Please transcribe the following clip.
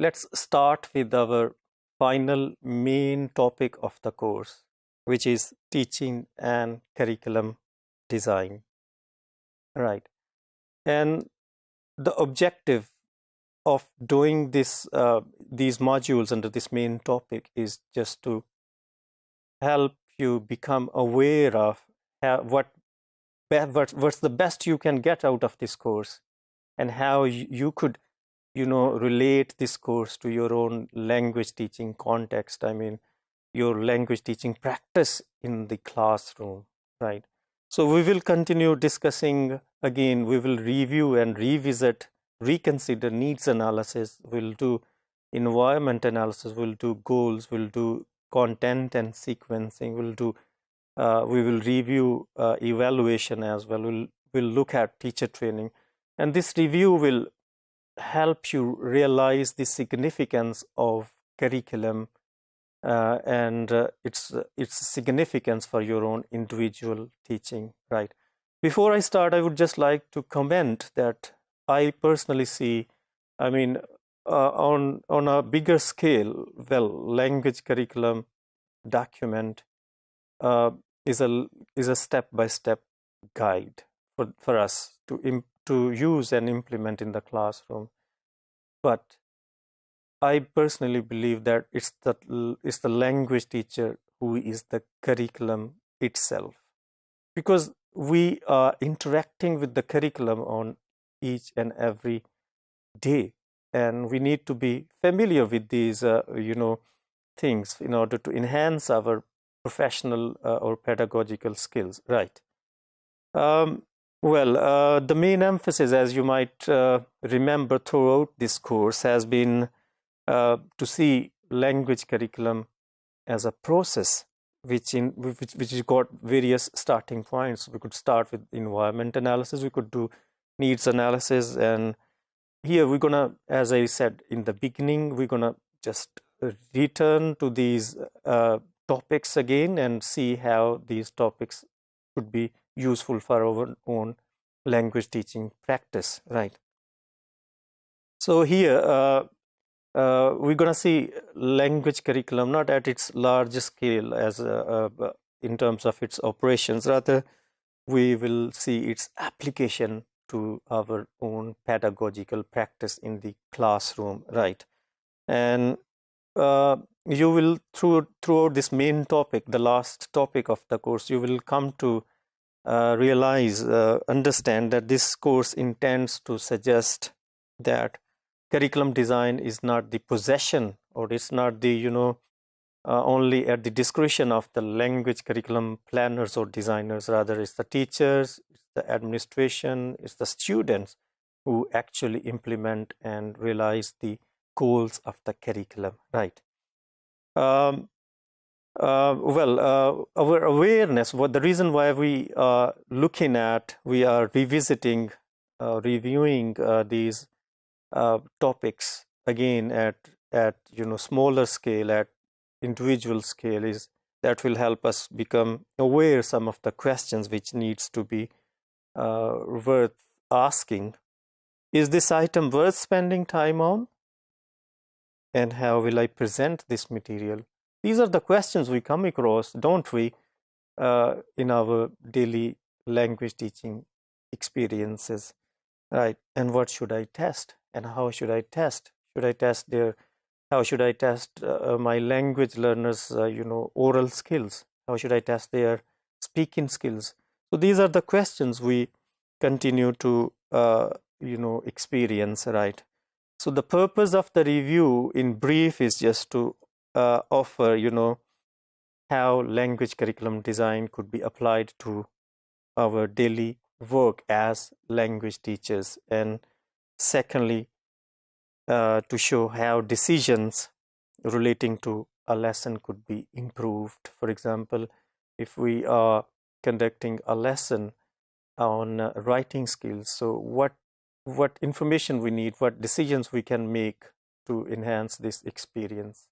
let's start with our final main topic of the course, which is teaching and curriculum design. Right. And the objective of doing this, these modules under this main topic is just to help you become aware of what's the best you can get out of this course, and how you could relate this course to your own language teaching context. I mean, your language teaching practice in the classroom, right? So we will continue discussing again. We will review and revisit, reconsider needs analysis. We'll do environment analysis. We'll do goals. We'll do content and sequencing. We will review evaluation as well. We'll look at teacher training, and this review will help you realize the significance of curriculum and its significance for your own individual teaching, right? Before I start, I would just like to comment that I personally see, I mean, on a bigger scale, well, language curriculum document is a step-by-step guide for us to use and implement in the classroom. But I personally believe that it's the language teacher who is the curriculum itself, because we are interacting with the curriculum on each and every day, and we need to be familiar with these things in order to enhance our professional or pedagogical skills, right? The main emphasis, as you might remember throughout this course, has been to see language curriculum as a process which got various starting points. We could start with environment analysis, we could do needs analysis, and here we're gonna, as I said in the beginning, we're gonna just return to these topics again and see how these topics could be useful for our own language teaching practice, right? So here we're going to see language curriculum not at its large scale as in terms of its operations. Rather, we will see its application to our own pedagogical practice in the classroom, right? And you will, throughout this main topic, the last topic of the course, you will come to understand that this course intends to suggest that curriculum design is not the possession, or it's not the only at the discretion of the language curriculum planners or designers. Rather, it's the teachers, it's the administration, it's the students who actually implement and realize the goals of the curriculum, right? Our awareness, the reason why we are revisiting, reviewing these topics again at smaller scale, at individual scale, is that will help us become aware some of the questions which needs to be worth asking. Is this item worth spending time on? And how will I present this material? These are the questions we come across, don't we, in our daily language teaching experiences, right? And what should I test? And how should I test? How should I test my language learners, oral skills? How should I test their speaking skills? So these are the questions we continue to, experience, right? So the purpose of the review in brief is just to offer, how language curriculum design could be applied to our daily work as language teachers. And secondly, to show how decisions relating to a lesson could be improved. For example, if we are conducting a lesson on writing skills, so what information we need, what decisions we can make to enhance this experience.